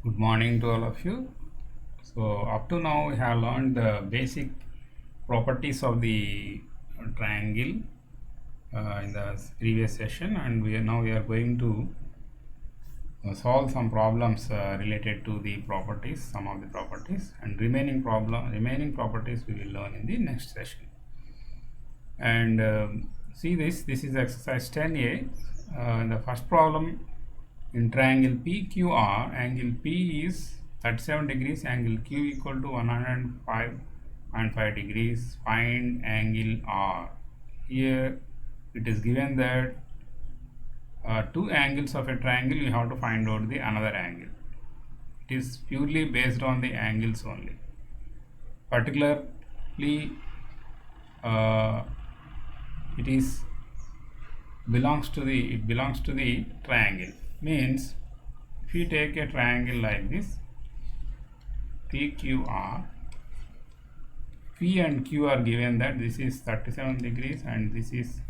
Good morning to all of you. So up to now we have learned the basic properties of the triangle in the previous session, and we are going to solve some problems related to the properties, some of the properties, and remaining properties we will learn in the next session. And see this is exercise 10a. The first problem, in triangle PQR, angle P is 37 degrees, angle Q equal to 105.5 degrees. Find angle R. Here it is given that two angles of a triangle, you have to find out the another angle. It is purely based on the angles only. Particularly, uh, it belongs to the triangle. Means if you take a triangle like this, PQR, P and Q are given that this is 37 degrees and this is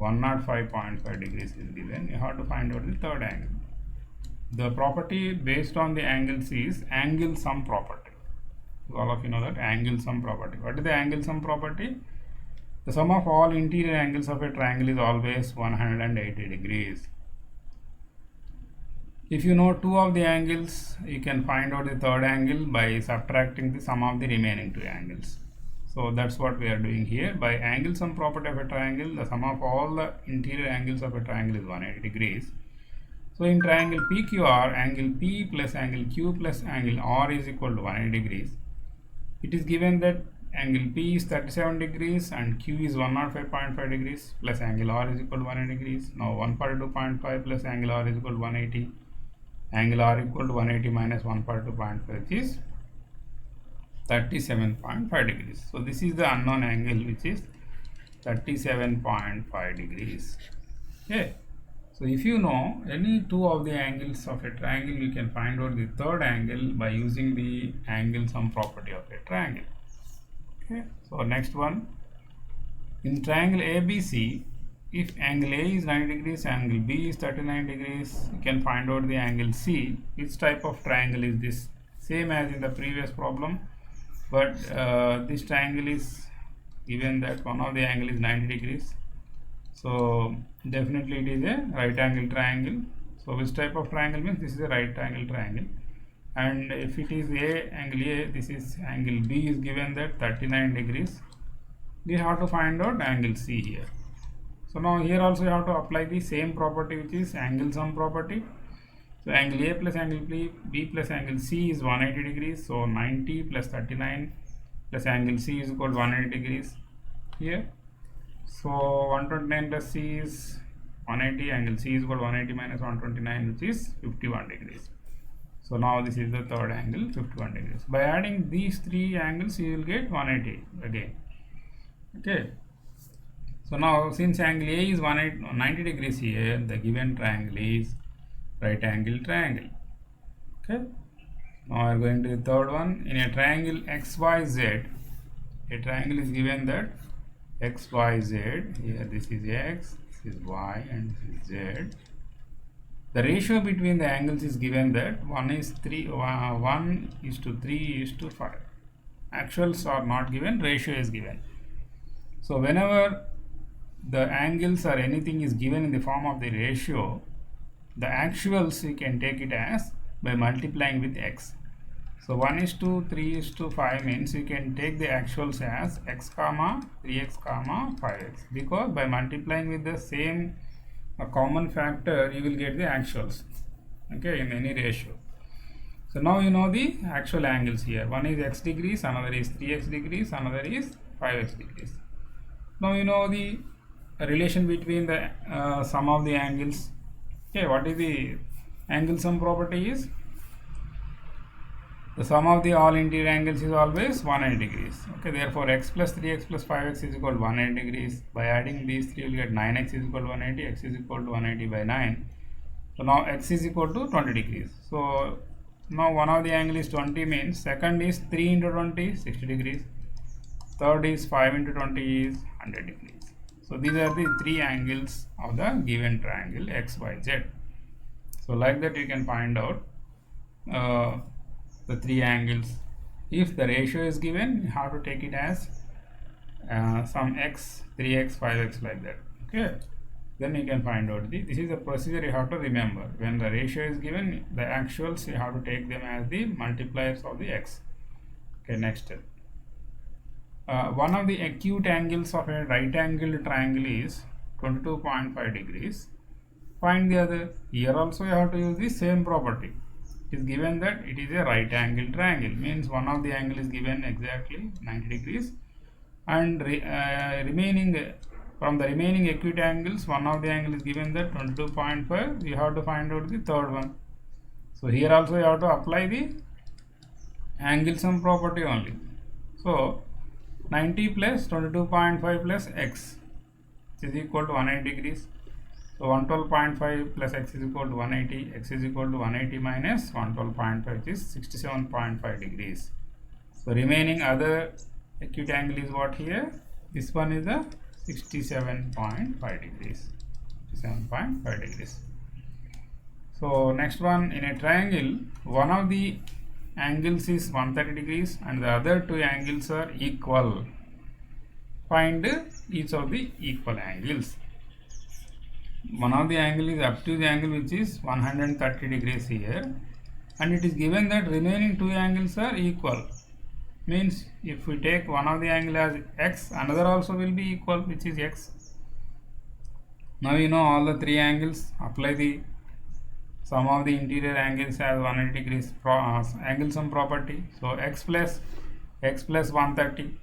105.5 degrees is given. You have to find out the third angle. The property based on the angles is angle sum property. All of you know that angle sum property. What is the angle sum property? The sum of all interior angles of a triangle is always 180 degrees. If you know two of the angles, you can find out the third angle by subtracting the sum of the remaining two angles. So that's what we are doing here. By angle sum property of a triangle, the sum of all the interior angles of a triangle is 180 degrees. So in triangle PQR, angle P plus angle Q plus angle R is equal to 180 degrees. It is given that angle P is 37 degrees and Q is 105.5 degrees plus angle R is equal to 180 degrees. Now 142.5 plus angle R is equal to 180. Angle R equal to 180 minus 142.5, which is 37.5 degrees. So this is the unknown angle, which is 37.5 degrees. Okay. So if you know any two of the angles of a triangle, you can find out the third angle by using the angle sum property of a triangle. Okay. So next one, in triangle ABC, if angle A is 90 degrees, angle B is 39 degrees, you can find out the angle C. Which type of triangle is this? Same as in the previous problem, but this triangle is given that one of the angle is 90 degrees. So definitely it is a right angle triangle. So which type of triangle means this is a right angle triangle. And if it is angle A, this is angle B is given that 39 degrees. We have to find out angle C here. So now here also you have to apply the same property, which is angle sum property. So angle A plus angle B plus angle C is 180 degrees. So 90 plus 39 plus angle C is equal to 180 degrees here. So 129 plus C is 180. Angle C is equal to 180 minus 129, which is 51 degrees. So now this is the third angle, 51 degrees. By adding these three angles, you will get 180 again. Okay. So now since angle A is 90 degrees here, the given triangle is right angle triangle. Okay. Now we are going to the third one. In a triangle XYZ, a triangle is given that XYZ, here this is X, this is Y and this is Z. The ratio between the angles is given that 1 is 3 to 3 is to 5. Actuals are not given, ratio is given. So whenever the angles or anything is given in the form of the ratio, the actuals you can take it as by multiplying with x. So 1 is to 3 is to 5 means you can take the actuals as x comma 3x comma 5x, because by multiplying with the same common factor you will get the actuals, okay, in any ratio. So now you know the actual angles here. One is x degrees, another is 3x degrees, another is 5x degrees. Now you know the relation between the sum of the angles. Okay, what is the angle sum property is? The sum of the all interior angles is always 180 degrees. Okay, therefore x plus 3x plus 5x is equal to 180 degrees. By adding these three, you will get 9x is equal to 180, x is equal to 180 by 9. So now x is equal to 20 degrees. So now one of the angle is 20 means second is 3 into 20, 60 degrees. Third is 5 into 20 is 100 degrees. So these are the three angles of the given triangle XYZ. So like that you can find out the three angles. If the ratio is given, you have to take it as some x, 3x, 5x like that. Okay, then you can find out this is the procedure you have to remember. When the ratio is given, the actuals you have to take them as the multipliers of the x. Okay, next step. One of the acute angles of a right angled triangle is 22.5 degrees. Find the other. Here also you have to use the same property. It is given that it is a right angled triangle, means one of the angle is given exactly 90 degrees, and remaining from the remaining acute angles, one of the angle is given that 22.5. We have to find out the third one. So here also you have to apply the angle sum property only. So 90 plus 22.5 plus x is equal to 180 degrees. So 112.5 plus x is equal to 180. X is equal to 180 minus 112.5, which is 67.5 degrees. So remaining other acute angle is what here? This one is the 67.5 degrees. 67.5 degrees. So next one, in a triangle, one of the angles is 130 degrees and the other two angles are equal. Find each of the equal angles. One of the angle is up to the angle which is 130 degrees here, and it is given that remaining two angles are equal. Means if we take one of the angle as x, another also will be equal, which is x. Now you know all the three angles. Apply the sum of the interior angles as 180 degrees angle sum property. So x plus 130,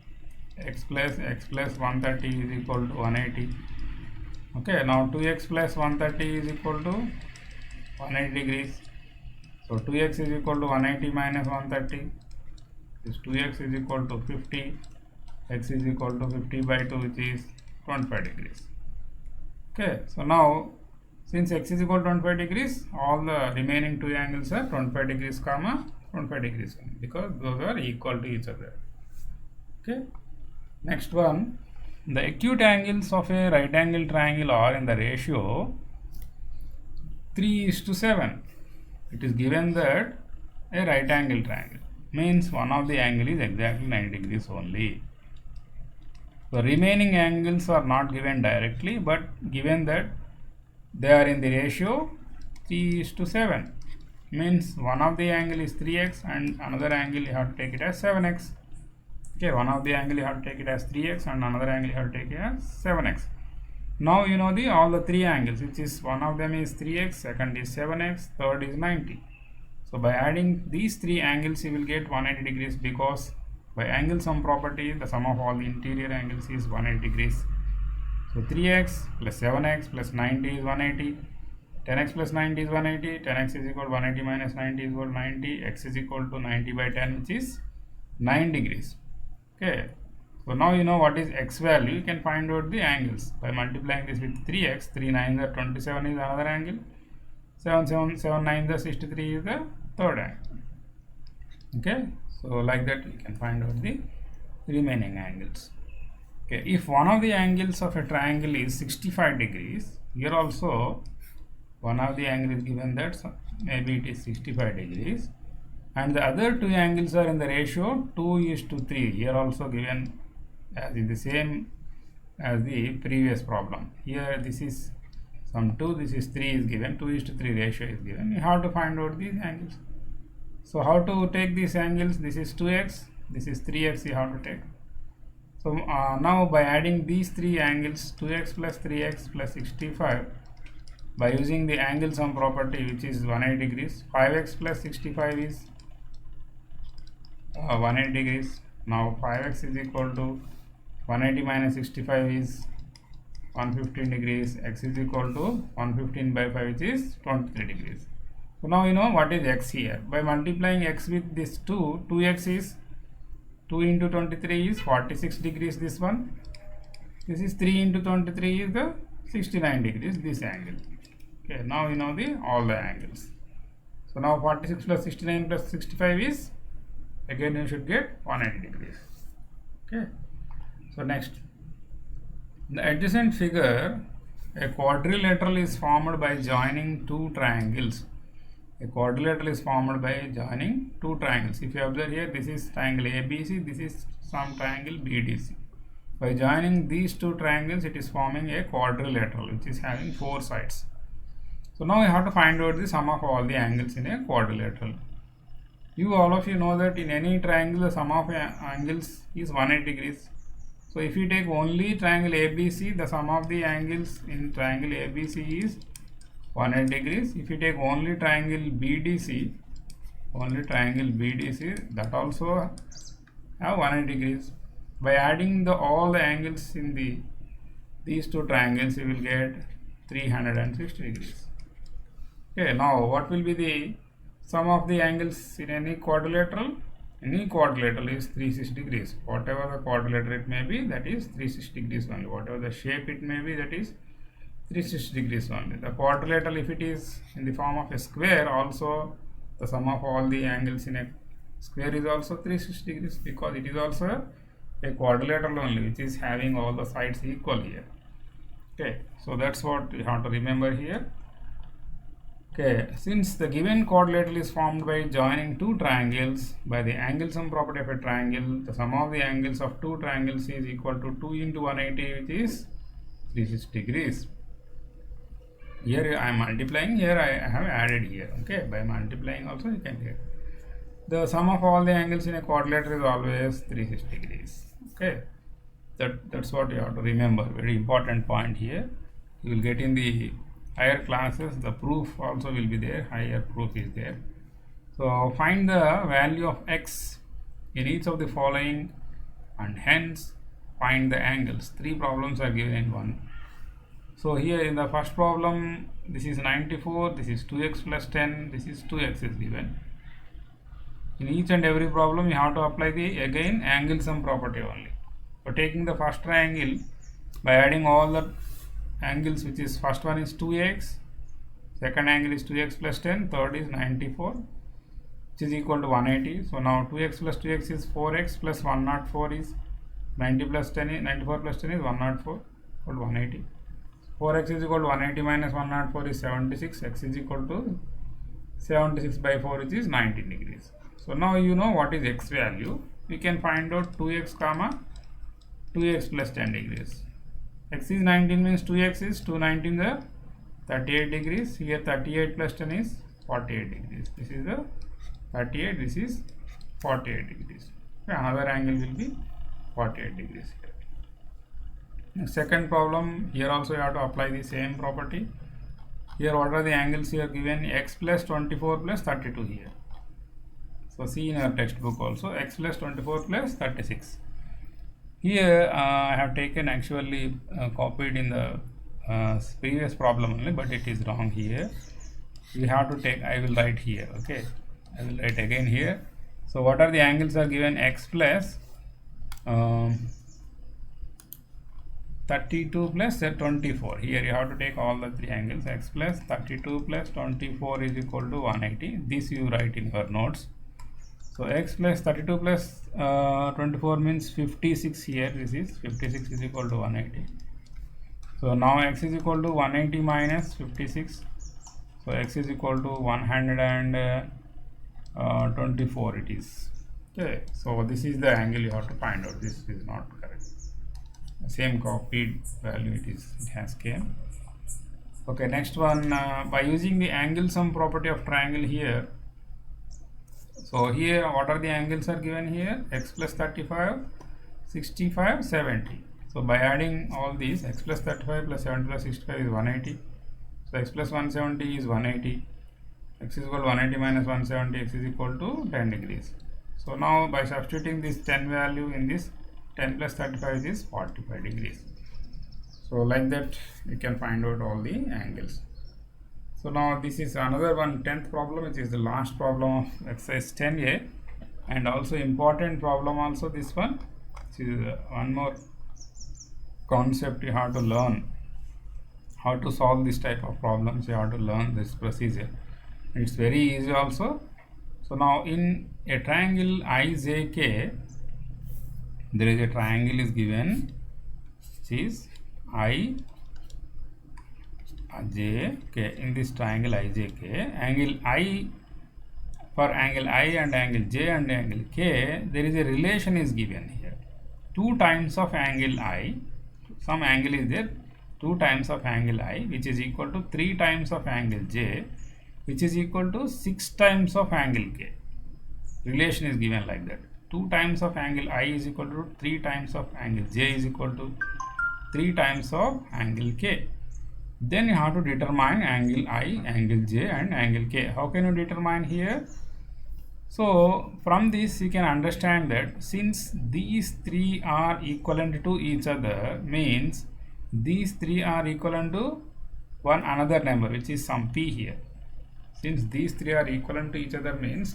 x plus 130 is equal to 180. Okay, now 2x plus 130 is equal to 180 degrees. So 2x is equal to 180 minus 130. This 2x is equal to 50. X is equal to 50 by 2, which is 25 degrees. Okay, so now since x is equal to 25 degrees, all the remaining two angles are 25 degrees comma 25 degrees because those are equal to each other. Okay, next one. The acute angles of a right angle triangle are in the ratio 3:7. It is given that a right angle triangle means one of the angle is exactly 90 degrees only. The remaining angles are not given directly, but given that they are in the ratio 3:7. Means one of the angle is 3x and another angle you have to take it as 7x. Okay, one of the angle you have to take it as 3x and another angle you have to take it as 7x. Now you know all the three angles, which is one of them is 3x, second is 7x, third is 90. So by adding these three angles you will get 180 degrees, because by angle sum property the sum of all the interior angles is 180 degrees. So 3x plus 7x plus 90 is 180. 10x plus 90 is 180. 10x is equal to 180 minus 90 is equal to 90. X is equal to 90 by 10, which is 9 degrees. Okay, so now you know what is x value. You can find out the angles by multiplying this with 3x. 3 9 is 27 is another angle. 7 9 is 63 is the third angle. Okay, so like that you can find out the remaining angles. Okay, if one of the angles of a triangle is 65 degrees, here also one of the angle is given that, so maybe it is 65 degrees, and the other two angles are in the ratio 2:3. Here also given as in the same as the previous problem. Here this is some 2, this is 3 is given, 2:3 ratio is given. You have to find out these angles. So how to take these angles? This is 2x, this is 3x you have to take. So now by adding these three angles, 2x plus 3x plus 65, by using the angle sum property, which is 180 degrees, 5x plus 65 is 180 degrees. Now 5x is equal to 180 minus 65 is 115 degrees. X is equal to 115 by 5, which is 23 degrees. So now you know what is x here. By multiplying x with this 2, 2x is 2 into 23 is 46 degrees, this one. This is 3 into 23 is the 69 degrees, this angle. Okay, now you know all the angles. So now 46 plus 69 plus 65 is, again you should get 180 degrees. Okay, so next, the adjacent figure, a quadrilateral is formed by joining two triangles A quadrilateral is formed by joining two triangles. If you observe here, this is triangle ABC, this is some triangle BDC. By joining these two triangles, it is forming a quadrilateral which is having four sides. So now we have to find out the sum of all the angles in a quadrilateral. All of you know that in any triangle the sum of angles is 180 degrees. So if you take only triangle ABC, the sum of the angles in triangle ABC is 180 degrees. If you take only triangle BDC, that also have 180 degrees. By adding all the angles in these two triangles, you will get 360 degrees. Okay, now what will be the sum of the angles in any quadrilateral? Any quadrilateral is 360 degrees. Whatever the quadrilateral it may be, that is 360 degrees only. Whatever the shape it may be, that is 360 degrees only. The quadrilateral, if it is in the form of a square, also the sum of all the angles in a square is also 360 degrees, because it is also a quadrilateral only, which is having all the sides equal here. Okay, so that's what you have to remember here. Okay, since the given quadrilateral is formed by joining two triangles by the angle sum property of a triangle, the sum of the angles of two triangles is equal to 2 into 180, which is 360 degrees. Here I am multiplying, here I have added here. Okay, by multiplying also you can get the sum of all the angles in a quadrilateral is always 360 degrees. Okay, that's what you have to remember. Very important point here. You will get in the higher classes, the proof also will be there. Higher proof is there. So find the value of x in each of the following, and hence find the angles. Three problems are given in one. So here in the first problem, this is 94, this is 2x plus 10, this is 2x is given. In each and every problem you have to apply the again angle sum property only. So taking the first triangle, by adding all the angles, which is first one is 2x, second angle is 2x plus 10, third is 94, which is equal to 180. So now 2x plus 2x is 4x plus 104 is 90 plus 10 is 94 plus 10 is 104, equal to 180. 4x is equal to 180 minus 104 is 76, x is equal to 76 by 4, which is 19 degrees. So now you know what is x value. We can find out 2x comma 2x plus 10 degrees. X is 19 means 2x is 219 the 38 degrees. Here 38 plus 10 is 48 degrees. This is the 38, this is 48 degrees. Okay, another angle will be 48 degrees here. Second problem, here also you have to apply the same property. Here what are the angles here given? X plus 24 plus 32 here. So see in your textbook also, x plus 24 plus 36. Here I have taken actually copied in the previous problem only, but it is wrong here. We have to take, I will write here. Okay, I will write again here. So what are the angles are given? X plus 32 plus 24. Here you have to take all the three angles. X plus 32 plus 24 is equal to 180. This you write in your notes. So x plus 32 plus 24 means 56 here. This is 56 is equal to 180. So now x is equal to 180 minus 56. So x is equal to 124 it is. Okay, so this is the angle you have to find out. This is not correct. Same copied value it has came. Okay, next one, by using the angle sum property of triangle here. So here what are the angles are given here? X plus 35, 65, 70. So by adding all these, x plus 35 plus 70 plus 65 is 180. So x plus 170 is 180. X is equal to 180 minus 170, x is equal to 10 degrees. So now by substituting this 10 value in this, 10 plus 35 is 45 degrees. So like that you can find out all the angles. So now this is another one, 10th problem, which is the last problem of exercise 10a, and also important problem also this one. This is one more concept you have to learn. How to solve this type of problems, you have to learn this procedure. It's very easy also. So now in a triangle IJK, there is a triangle is given, which is IJK, in this triangle IJK, angle I, for angle I and angle J and angle K, there is a relation is given here. 2 times of angle I, some angle is there, 2 times of angle I, which is equal to 3 times of angle J, which is equal to 6 times of angle K. Relation is given like that. 2 times of angle I is equal to 3 times of angle J is equal to 3 times of angle K. Then you have to determine angle I, angle J and angle K. How can you determine here? So from this you can understand that since these three are equivalent to each other, means these three are equivalent to one another number, which is some P here. Since these three are equivalent to each other, means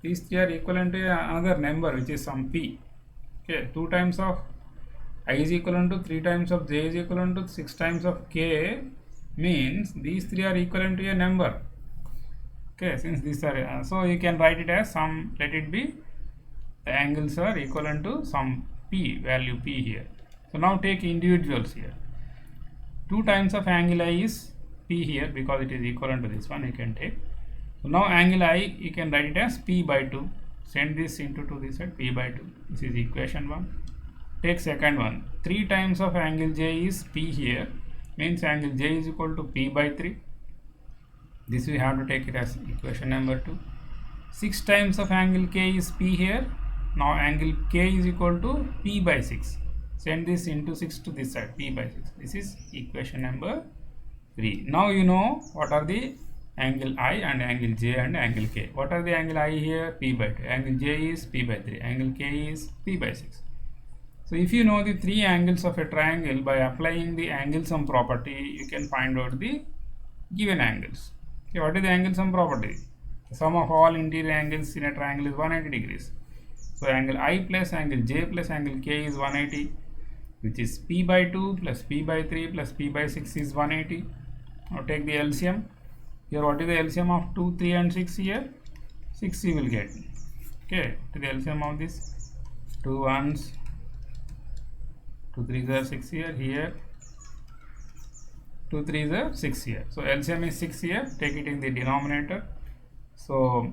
these three are equivalent to another number, which is some P. Okay, 2 times of I is equivalent to 3 times of J is equivalent to 6 times of K, means these three are equivalent to a number. Okay, since these are so you can write it as some, let it be the angles are equivalent to some P, value P here. So now take individuals here. 2 times of angle I is P here, because it is equivalent to this one, you can take. So now angle I, you can write it as P by 2. Send this into to this side, P by 2. This is equation 1. Take second one. 3 times of angle J is P here, means angle J is equal to P by 3. This we have to take it as equation number 2. 6 times of angle K is P here. Now angle K is equal to P by 6. Send this into 6 to this side, P by 6. This is equation number 3. Now you know what are the angle I and angle J and angle K. What are the angle I here? P by 2. Angle J is P by 3. Angle K is P by 6. So if you know the 3 angles of a triangle, by applying the angle sum property, you can find out the given angles. Okay, what is the angle sum property? The sum of all interior angles in a triangle is 180 degrees. So angle I plus angle J plus angle K is 180, which is P by 2 plus P by 3 plus P by 6 is 180. Now take the LCM. Here what is the LCM of 2, 3 and 6 here? 6 you will get. Okay, to the LCM of this 2 1s, 2 3s are 6 here, 2 3s are 6 here. So LCM is 6 here, take it in the denominator. So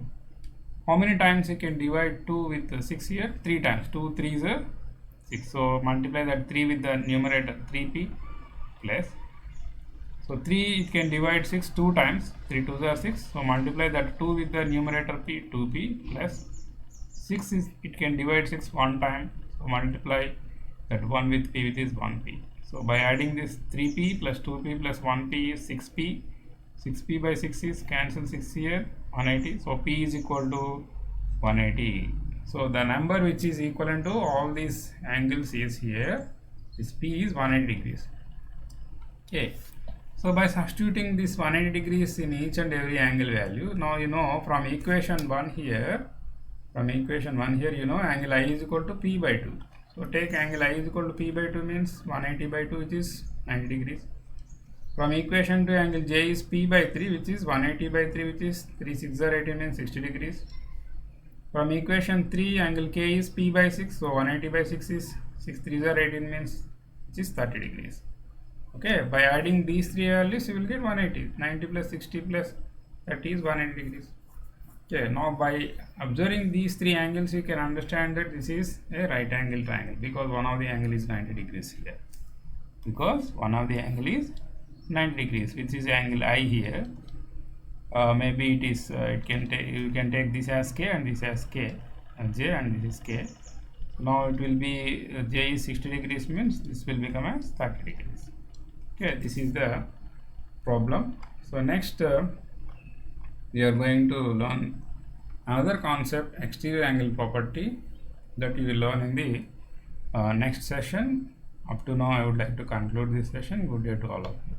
how many times you can divide 2 with 6 here? 3 times. 2 3s are 6. So multiply that 3 with the numerator, 3p plus. So 3 it can divide 6 2 times, 3 2s are 6. So multiply that 2 with the numerator p, 2p plus 6 is it can divide 6 one time. So multiply that 1 with p, which is 1p. So by adding this 3p plus 2p plus 1p is 6p. 6p by 6 is cancel 6 here, 180. So p is equal to 180. So the number which is equivalent to all these angles is here. This p is 180 degrees. Okay. So by substituting this 180 degrees in each and every angle value, now you know from equation 1 here, you know angle I is equal to P by 2. So take angle I is equal to P by 2 means 180 by 2, which is 90 degrees. From equation 2, angle J is P by 3, which is 180 by 3, which is 3 6 are 18 means 60 degrees. From equation 3, angle K is P by 6, so 180 by 6 is 6 3 are 18 means which is 30 degrees. Okay, by adding these three values you will get 180. 90 plus 60 plus 30 is 180 degrees. Okay, now by observing these three angles you can understand that this is a right angle triangle, because one of the angle is 90 degrees here. Because one of the angle is 90 degrees, which is angle I here. Maybe it is you can take this as K and this as K, and J, and this is K. Now it will be J is 60 degrees means this will become as 30 degrees. Okay, this is the problem. So next we are going to learn another concept, exterior angle property, that you will learn in the next session. Up to now I would like to conclude this session. Good day to all of you.